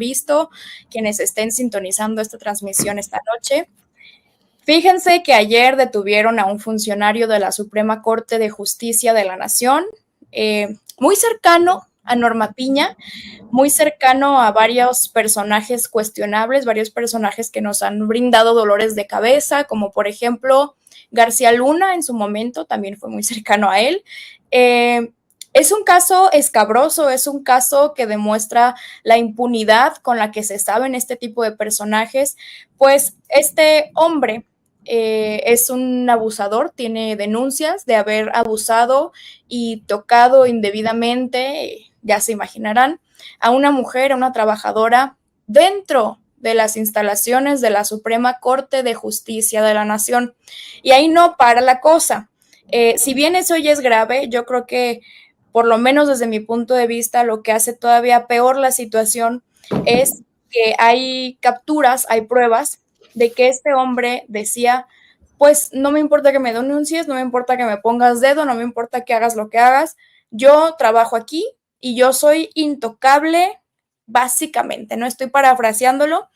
visto, quienes estén sintonizando esta transmisión esta noche. Fíjense que ayer detuvieron a un funcionario de la Suprema Corte de Justicia de la Nación, muy cercano a Norma Piña, muy cercano a varios personajes cuestionables, varios personajes que nos han brindado dolores de cabeza, como por ejemplo García Luna en su momento, también fue muy cercano a él. Es un caso escabroso, es un caso que demuestra la impunidad con la que se saben este tipo de personajes, pues este hombre es un abusador, tiene denuncias de haber abusado y tocado indebidamente, ya se imaginarán, a una mujer, a una trabajadora dentro de las instalaciones de la Suprema Corte de Justicia de la Nación. Y ahí no para la cosa. Si bien eso ya es grave, yo creo que por lo menos desde mi punto de vista, lo que hace todavía peor la situación es que hay capturas, hay pruebas de que este hombre decía, pues no me importa que me denuncies, no me importa que me pongas dedo, no me importa que hagas lo que hagas, yo trabajo aquí y yo soy intocable, básicamente, no estoy parafraseándolo.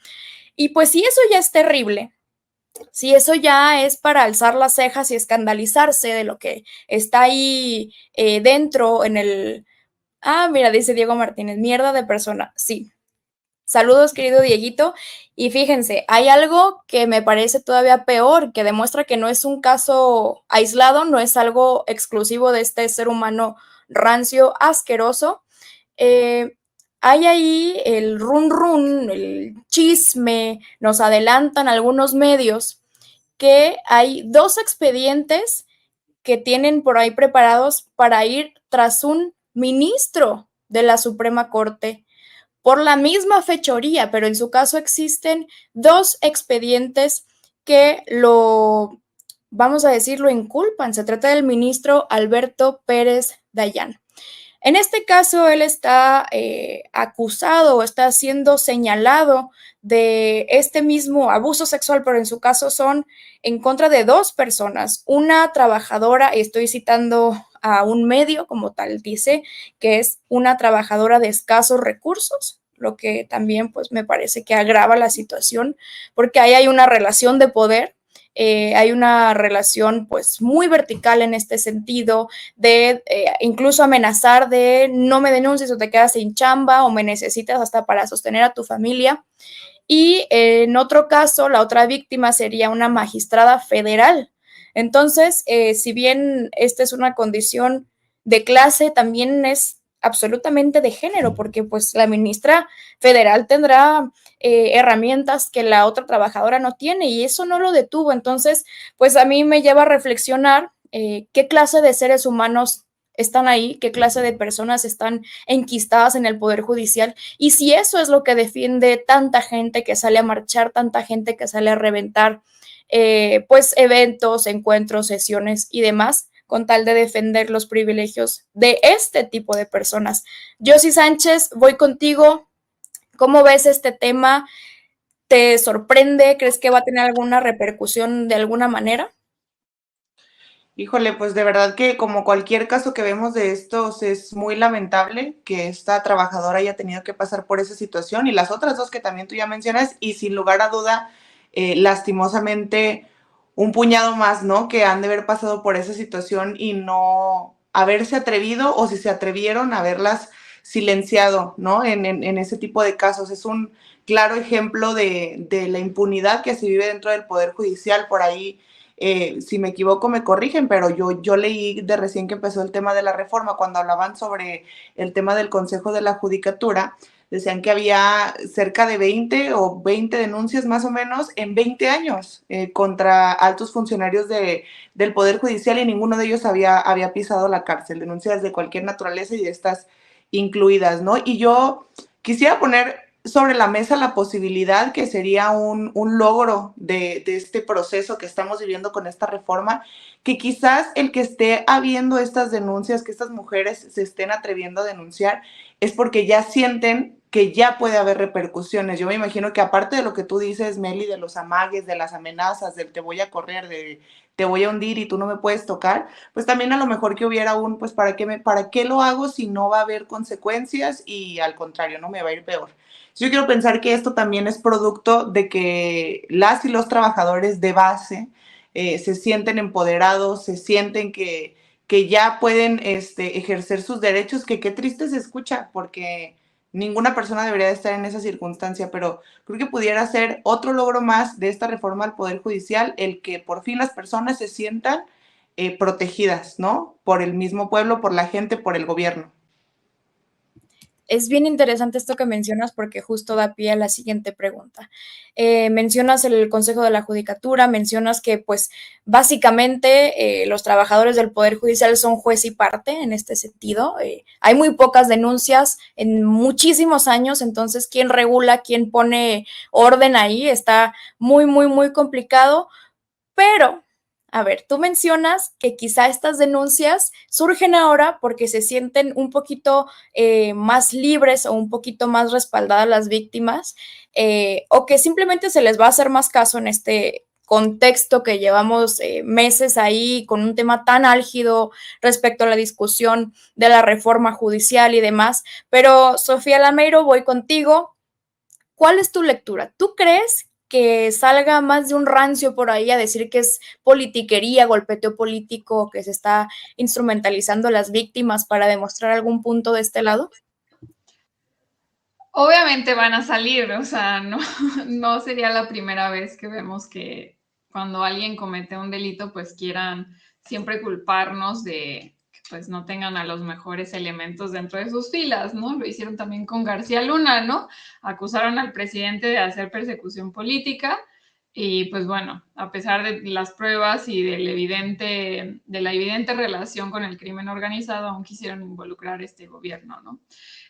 Y pues si eso ya es terrible, si eso ya es para alzar las cejas y escandalizarse de lo que está ahí dentro en el... Ah, mira, dice Diego Martínez, mierda de persona. Sí. Saludos, querido Dieguito. Y fíjense, hay algo que me parece todavía peor, que demuestra que no es un caso aislado, no es algo exclusivo de este ser humano rancio, asqueroso. Hay ahí el run run, el chisme, nos adelantan algunos medios que hay 2 expedientes que tienen por ahí preparados para ir tras un ministro de la Suprema Corte por la misma fechoría, pero en su caso existen 2 expedientes que lo, vamos a decir, lo inculpan. Se trata del ministro Alberto Pérez Dayán. En este caso, él está acusado o está siendo señalado de este mismo abuso sexual, pero en su caso son en contra de 2 personas. Una trabajadora, estoy citando a un medio como tal, dice que es una trabajadora de escasos recursos, lo que también pues me parece que agrava la situación, porque ahí hay una relación de poder. Hay una relación pues muy vertical en este sentido de incluso amenazar de no me denuncies o te quedas sin chamba o me necesitas hasta para sostener a tu familia. Y en otro caso, la otra víctima sería una magistrada federal. Entonces, si bien esta es una condición de clase, también es absolutamente de género, porque pues la ministra federal tendrá herramientas que la otra trabajadora no tiene y eso no lo detuvo. Entonces, pues a mí me lleva a reflexionar qué clase de seres humanos están ahí, qué clase de personas están enquistadas en el Poder Judicial y si eso es lo que defiende tanta gente que sale a marchar, tanta gente que sale a reventar pues eventos, encuentros, sesiones y demás con tal de defender los privilegios de este tipo de personas. Josie Sánchez, voy contigo. ¿Cómo ves este tema? ¿Te sorprende? ¿Crees que va a tener alguna repercusión de alguna manera? Híjole, pues de verdad que como cualquier caso que vemos de estos es muy lamentable que esta trabajadora haya tenido que pasar por esa situación y las otras 2 que también tú ya mencionas y sin lugar a duda, lastimosamente un puñado más, ¿no? Que han de haber pasado por esa situación y no haberse atrevido o si se atrevieron a haberlas silenciado, ¿no? En ese tipo de casos. Es un claro ejemplo de la impunidad que se vive dentro del Poder Judicial. Por ahí si me equivoco me corrigen, pero yo leí de recién que empezó el tema de la reforma, cuando hablaban sobre el tema del Consejo de la Judicatura, decían que había cerca de 20 denuncias más o menos en 20 años contra altos funcionarios del Poder Judicial y ninguno de ellos había pisado la cárcel, denuncias de cualquier naturaleza y de estas incluidas, ¿no? Y yo quisiera poner sobre la mesa la posibilidad que sería un logro de este proceso que estamos viviendo con esta reforma, que quizás el que esté habiendo estas denuncias, que estas mujeres se estén atreviendo a denunciar, es porque ya sienten que ya puede haber repercusiones. Yo me imagino que aparte de lo que tú dices, Meli, de los amagues, de las amenazas, del te voy a correr, de te voy a hundir y tú no me puedes tocar, pues también a lo mejor que hubiera un, pues para qué lo hago si no va a haber consecuencias y al contrario, no me va a ir peor. Yo quiero pensar que esto también es producto de que las y los trabajadores de base se sienten empoderados, se sienten que ya pueden ejercer sus derechos, que qué triste se escucha, porque ninguna persona debería de estar en esa circunstancia, pero creo que pudiera ser otro logro más de esta reforma al Poder Judicial, el que por fin las personas se sientan protegidas, ¿no? Por el mismo pueblo, por la gente, por el gobierno. Es bien interesante esto que mencionas porque justo da pie a la siguiente pregunta. Mencionas el Consejo de la Judicatura, mencionas que pues básicamente los trabajadores del Poder Judicial son juez y parte en este sentido. Hay muy pocas denuncias en muchísimos años, entonces quién regula, quién pone orden ahí está muy, muy, muy complicado, pero a ver, tú mencionas que quizá estas denuncias surgen ahora porque se sienten un poquito más libres o un poquito más respaldadas las víctimas, o que simplemente se les va a hacer más caso en este contexto que llevamos meses ahí con un tema tan álgido respecto a la discusión de la reforma judicial y demás. Pero Sofía Lameiro, voy contigo. ¿Cuál es tu lectura? ¿Tú crees que salga más de un rancio por ahí a decir que es politiquería, golpeteo político, que se está instrumentalizando a las víctimas para demostrar algún punto de este lado? Obviamente van a salir, o sea, no, no sería la primera vez que vemos que cuando alguien comete un delito, pues quieran siempre culparnos de que pues no tengan a los mejores elementos dentro de sus filas, ¿no? Lo hicieron también con García Luna, ¿no? Acusaron al presidente de hacer persecución política y pues bueno, a pesar de las pruebas y de la evidente relación con el crimen organizado, aún quisieron involucrar a este gobierno, ¿no?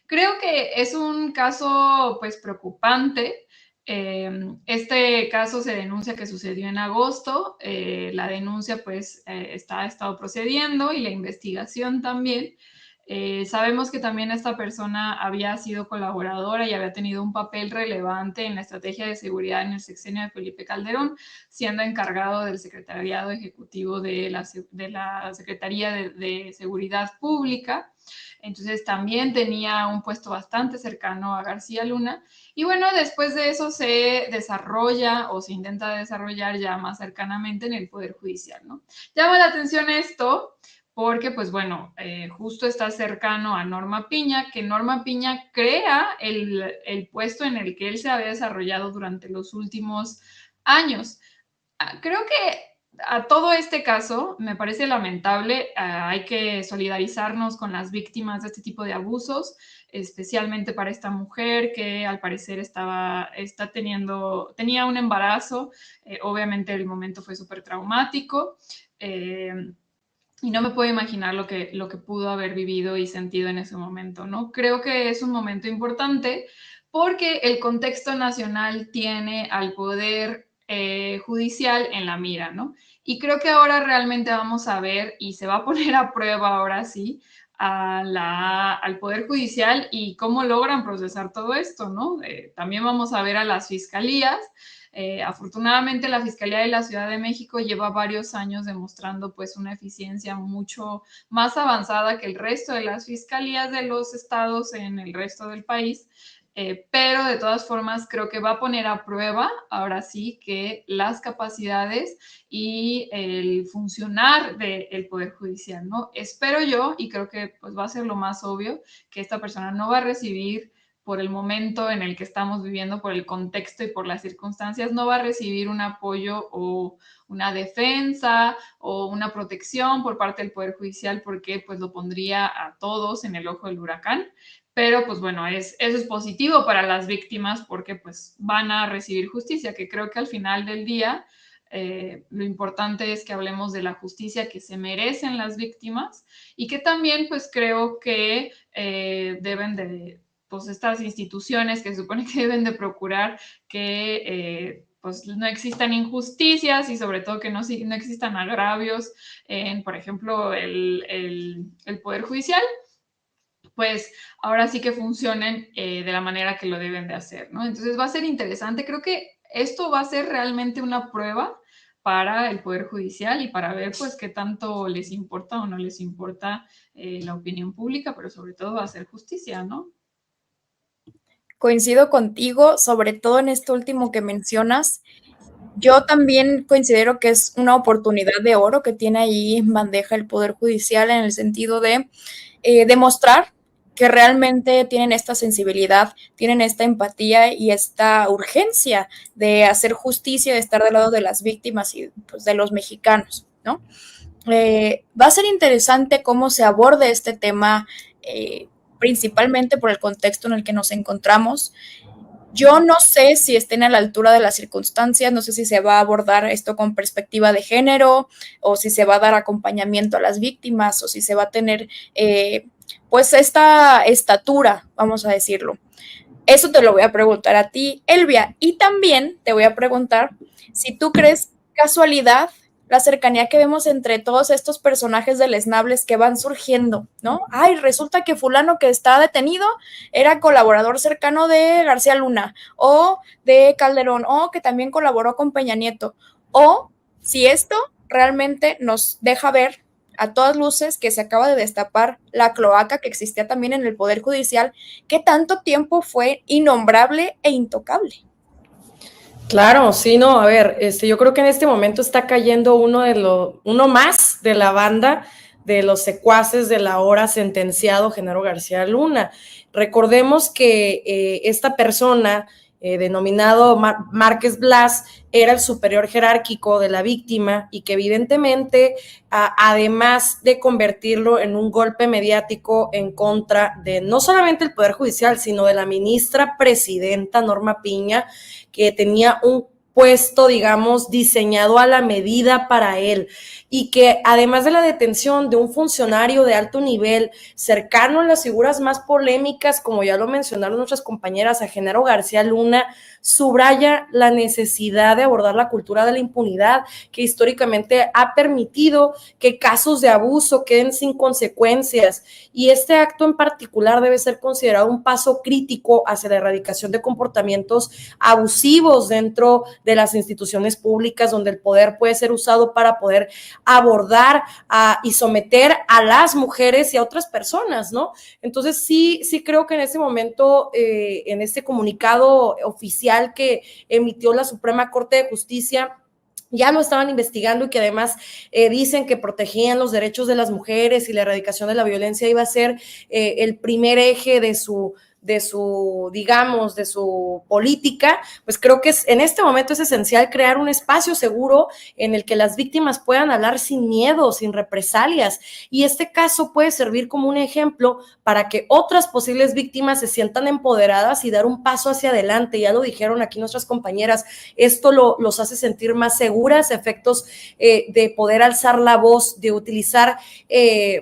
Creo que es un caso pues preocupante. Este caso se denuncia que sucedió en agosto. La denuncia pues ha estado procediendo y la investigación también. Sabemos que también esta persona había sido colaboradora y había tenido un papel relevante en la estrategia de seguridad en el sexenio de Felipe Calderón, siendo encargado del secretariado ejecutivo de la Secretaría de Seguridad Pública. Entonces también tenía un puesto bastante cercano a García Luna. Y bueno, después de eso se desarrolla o se intenta desarrollar ya más cercanamente en el Poder Judicial, ¿no? Llama la atención esto porque, pues bueno, justo está cercano a Norma Piña, que Norma Piña crea el puesto en el que él se había desarrollado durante los últimos años. Creo que a todo este caso me parece lamentable. Hay que solidarizarnos con las víctimas de este tipo de abusos, especialmente para esta mujer que al parecer tenía un embarazo. Obviamente el momento fue súper traumático. Y no me puedo imaginar lo que pudo haber vivido y sentido en ese momento, ¿no? Creo que es un momento importante porque el contexto nacional tiene al poder judicial en la mira, ¿no? Y creo que ahora realmente vamos a ver y se va a poner a prueba ahora sí al Poder Judicial y cómo logran procesar todo esto, ¿no? También vamos a ver a las fiscalías. Afortunadamente, la Fiscalía de la Ciudad de México lleva varios años demostrando pues una eficiencia mucho más avanzada que el resto de las fiscalías de los estados en el resto del país. Pero de todas formas creo que va a poner a prueba ahora sí que las capacidades y el funcionar del Poder Judicial, ¿no? Espero yo, y creo que pues va a ser lo más obvio, que esta persona no va a recibir por el momento en el que estamos viviendo, por el contexto y por las circunstancias, no va a recibir un apoyo o una defensa o una protección por parte del Poder Judicial porque pues lo pondría a todos en el ojo del huracán. Pero pues bueno, eso es positivo para las víctimas porque pues van a recibir justicia, que creo que al final del día lo importante es que hablemos de la justicia que se merecen las víctimas y que también pues creo que deben de, pues estas instituciones que se supone que deben de procurar que pues no existan injusticias y sobre todo que no existan agravios en, por ejemplo, el Poder Judicial, pues ahora sí que funcionen de la manera que lo deben de hacer, ¿no? Entonces va a ser interesante. Creo que esto va a ser realmente una prueba para el Poder Judicial y para ver pues qué tanto les importa o no les importa la opinión pública, pero sobre todo va a hacer justicia, ¿no? Coincido contigo, sobre todo en esto último que mencionas. Yo también considero que es una oportunidad de oro que tiene ahí en bandeja el Poder Judicial en el sentido de demostrar que realmente tienen esta sensibilidad, tienen esta empatía y esta urgencia de hacer justicia, de estar del lado de las víctimas y pues, de los mexicanos, ¿no? Va a ser interesante cómo se aborde este tema, principalmente por el contexto en el que nos encontramos. Yo no sé si estén a la altura de las circunstancias, no sé si se va a abordar esto con perspectiva de género o si se va a dar acompañamiento a las víctimas o si se va a tener pues esta estatura, vamos a decirlo. Eso te lo voy a preguntar a ti, Elvia, y también te voy a preguntar si tú crees casualidad la cercanía que vemos entre todos estos personajes deleznables que van surgiendo, ¿no? Ay, resulta que fulano que está detenido era colaborador cercano de García Luna o de Calderón o que también colaboró con Peña Nieto. O si esto realmente nos deja ver a todas luces que se acaba de destapar la cloaca que existía también en el Poder Judicial, que tanto tiempo fue innombrable e intocable. Claro, sí, no, a ver, yo creo que en este momento está cayendo uno más de la banda de los secuaces del ahora sentenciado Genaro García Luna. Recordemos que esta persona, denominado Márquez Blas, era el superior jerárquico de la víctima y que evidentemente, además de convertirlo en un golpe mediático en contra de no solamente el Poder Judicial, sino de la ministra presidenta Norma Piña, que tenía un puesto, digamos, diseñado a la medida para él, y que además de la detención de un funcionario de alto nivel, cercano a las figuras más polémicas, como ya lo mencionaron nuestras compañeras, a Genaro García Luna, subraya la necesidad de abordar la cultura de la impunidad, que históricamente ha permitido que casos de abuso queden sin consecuencias, y este acto en particular debe ser considerado un paso crítico hacia la erradicación de comportamientos abusivos dentro de las instituciones públicas, donde el poder puede ser usado para poder abordar y someter a las mujeres y a otras personas, ¿no? Entonces sí creo que en este momento, en este comunicado oficial que emitió la Suprema Corte de Justicia, ya lo estaban investigando y que además dicen que protegían los derechos de las mujeres y la erradicación de la violencia iba a ser el primer eje de su digamos, de su política. Pues creo que en este momento es esencial crear un espacio seguro en el que las víctimas puedan hablar sin miedo, sin represalias, y este caso puede servir como un ejemplo para que otras posibles víctimas se sientan empoderadas y dar un paso hacia adelante. Ya lo dijeron aquí nuestras compañeras, esto los hace sentir más seguras, efectos de poder alzar la voz, de utilizar,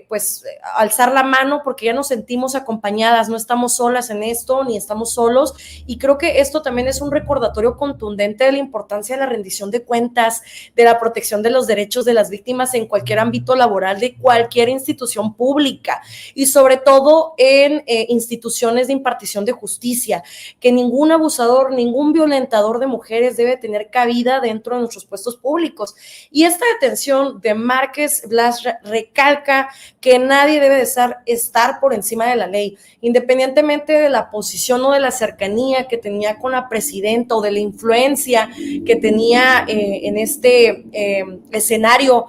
pues, alzar la mano, porque ya nos sentimos acompañadas, no estamos solas en esto, ni estamos solos, y creo que esto también es un recordatorio contundente de la importancia de la rendición de cuentas, de la protección de los derechos de las víctimas en cualquier ámbito laboral de cualquier institución pública, y sobre todo en instituciones de impartición de justicia, que ningún abusador, ningún violentador de mujeres debe tener cabida dentro de nuestros puestos públicos. Y esta detención de Márquez Blas recalca que nadie debe de estar por encima de la ley, independientemente de la posición o de la cercanía que tenía con la presidenta o de la influencia que tenía en este escenario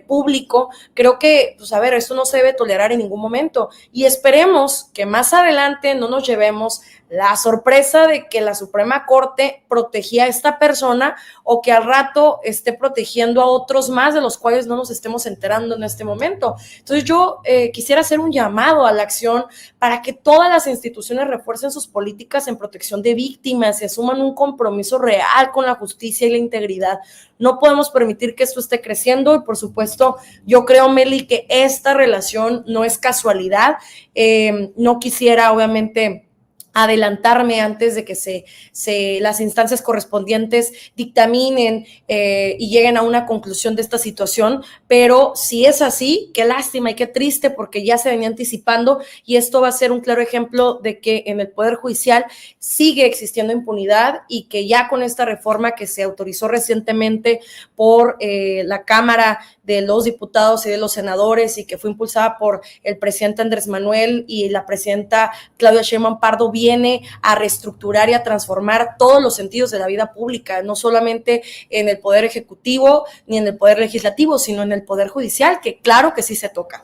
público. Creo que, pues a ver, esto no se debe tolerar en ningún momento, y esperemos que más adelante no nos llevemos la sorpresa de que la Suprema Corte protegía a esta persona o que al rato esté protegiendo a otros más de los cuales no nos estemos enterando en este momento. Entonces yo quisiera hacer un llamado a la acción para que todas las instituciones refuercen sus políticas en protección de víctimas y asuman un compromiso real con la justicia y la integridad. No podemos permitir que esto esté creciendo, y por supuesto yo creo, Meli, que esta relación no es casualidad. No quisiera obviamente adelantarme antes de que las instancias correspondientes dictaminen y lleguen a una conclusión de esta situación, pero si es así, qué lástima y qué triste, porque ya se venía anticipando, y esto va a ser un claro ejemplo de que en el Poder Judicial sigue existiendo impunidad, y que ya con esta reforma que se autorizó recientemente por la Cámara de los Diputados y de los Senadores, y que fue impulsada por el presidente Andrés Manuel y la presidenta Claudia Sheinbaum Pardo, viene a reestructurar y a transformar todos los sentidos de la vida pública, no solamente en el Poder Ejecutivo ni en el Poder Legislativo, sino en el Poder Judicial, que claro que sí se toca.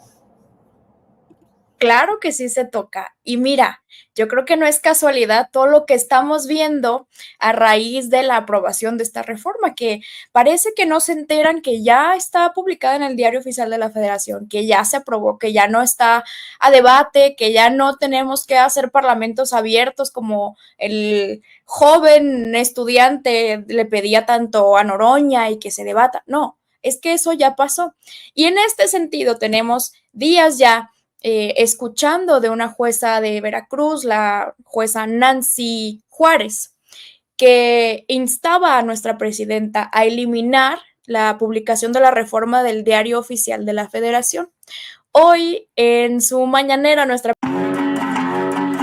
Claro que sí se toca. Y mira, yo creo que no es casualidad todo lo que estamos viendo a raíz de la aprobación de esta reforma, que parece que no se enteran que ya está publicada en el Diario Oficial de la Federación, que ya se aprobó, que ya no está a debate, que ya no tenemos que hacer parlamentos abiertos como el joven estudiante le pedía tanto a Noroña y que se debata. No, es que eso ya pasó. Y en este sentido tenemos días ya escuchando de una jueza de Veracruz, la jueza Nancy Juárez, que instaba a nuestra presidenta a eliminar la publicación de la reforma del Diario Oficial de la Federación. Hoy, en su mañanera, nuestra